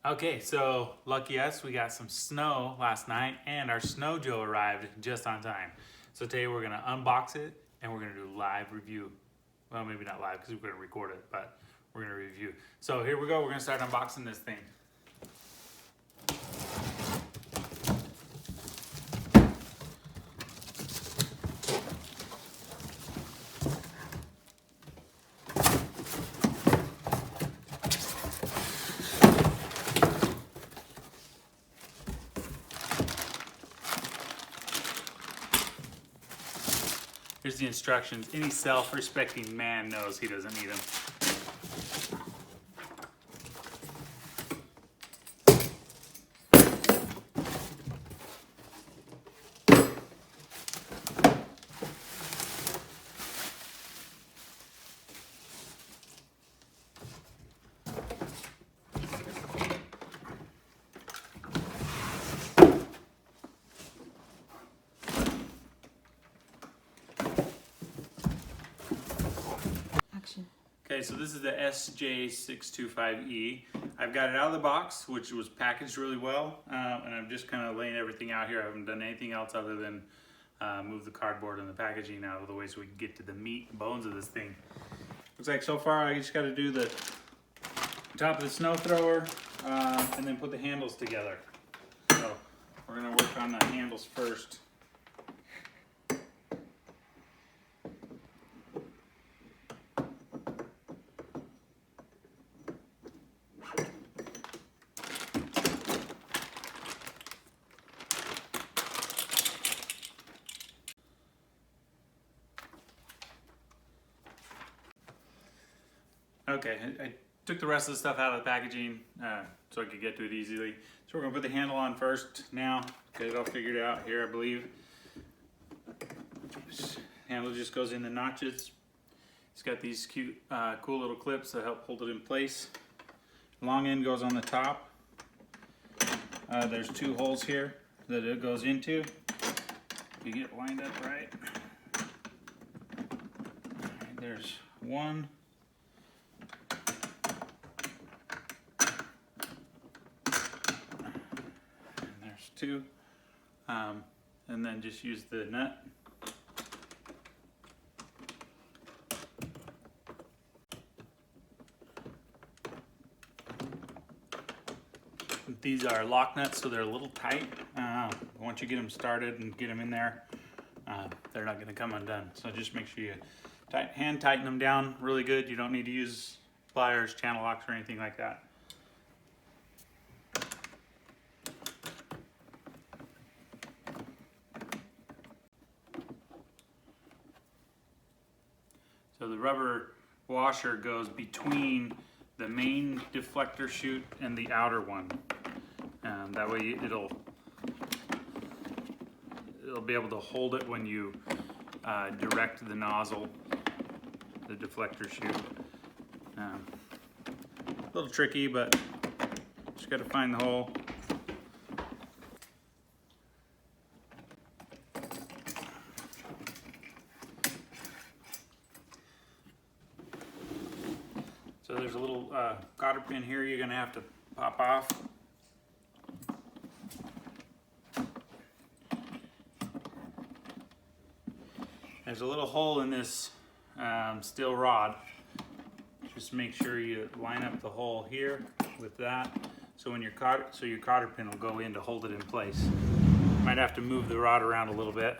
Okay, so lucky us, we got some snow last night and our SnowJoe arrived just on time. So today we're gonna unbox it and we're gonna do a live review. Well, maybe not live because we're gonna record it, but we're gonna review. So here we go, we're gonna start unboxing this thing. Here's the instructions. Any self-respecting man knows he doesn't need them. Okay, so this is the SJ625E. I've got it out of the box, which was packaged really well, and I'm just kind of laying everything out here. I haven't done anything else other than move the cardboard and the packaging out of the way so we can get to the meat and bones of this thing. Looks like so far I just got to do the top of the snow thrower and then put the handles together. So we're going to work on the handles first. Okay, I took the rest of the stuff out of the packaging so I could get to it easily. So we're gonna put the handle on first now, get it all figured out here, I believe. Handle just goes in the notches. It's got these cute, cool little clips that help hold it in place. Long end goes on the top. There's two holes here that it goes into. You get it lined up right. There's one. Two, and then just use the nut. These are lock nuts, so they're a little tight. Once you get them started and get them in there, they're not going to come undone. So just make sure you hand tighten them down really good. You don't need to use pliers, channel locks, or anything like that. So the rubber washer goes between the main deflector chute and the outer one. That way it'll be able to hold it when you direct the nozzle, the deflector chute. A little tricky, but just got to find the hole. So there's a little cotter pin here you're going to have to pop off. There's a little hole in this steel rod. Just make sure you line up the hole here with that, so when your cotter pin will go in to hold it in place. You might have to move the rod around a little bit.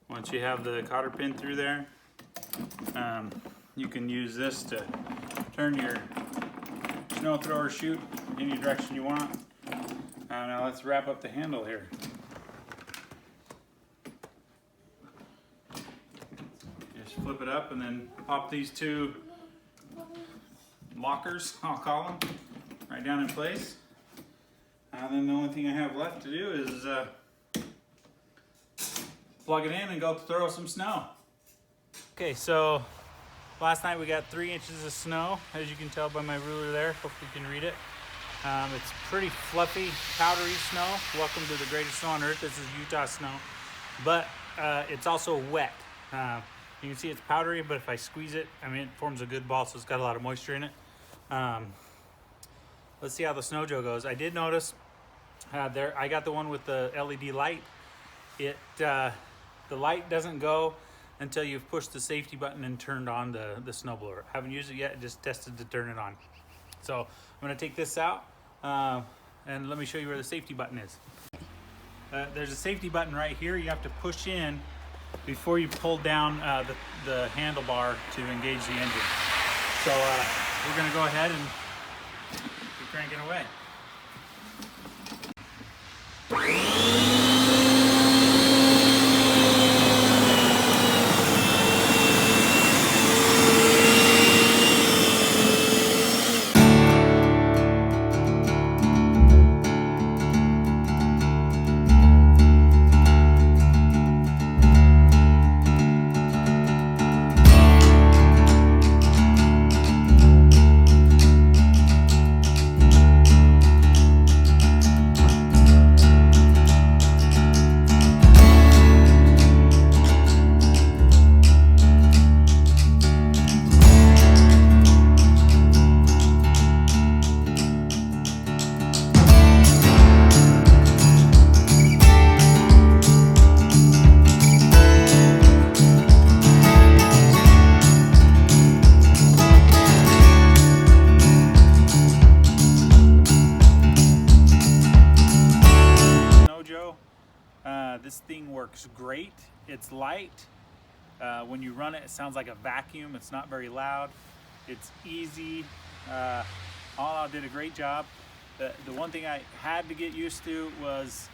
Once you have the cotter pin through there, you can use this to turn your snow thrower chute any direction you want. Now let's wrap up the handle here. Just flip it up and then pop these two lockers, I'll call them, right down in place. And then the only thing I have left to do is plug it in and go throw some snow. Okay, so Last night we got 3 inches of snow, as you can tell by my ruler there. Hopefully you can read it. It's pretty fluffy, powdery snow. Welcome to the greatest snow on earth. This is Utah snow, but it's also wet. You can see it's powdery, but if I squeeze it, I mean, it forms a good ball, so it's got a lot of moisture in it. Let's see how the SnowJoe goes. I did notice there, I got the one with the LED light. The light doesn't go until you've pushed the safety button and turned on the snowblower. Haven't used it yet, just tested to turn it on. So I'm gonna take this out and let me show you where the safety button is. There's a safety button right here. You have to push in before you pull down the handlebar to engage the engine. So we're gonna go ahead and keep cranking away. This thing works great. It's light. When you run it, it sounds like a vacuum. It's not very loud. It's easy. All did a great job. The one thing I had to get used to was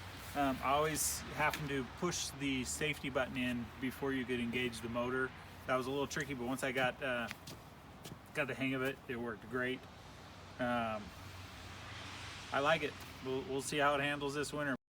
always having to push the safety button in before you could engage the motor. That was a little tricky, but once I got the hang of it, it worked great. I like it. We'll see how it handles this winter.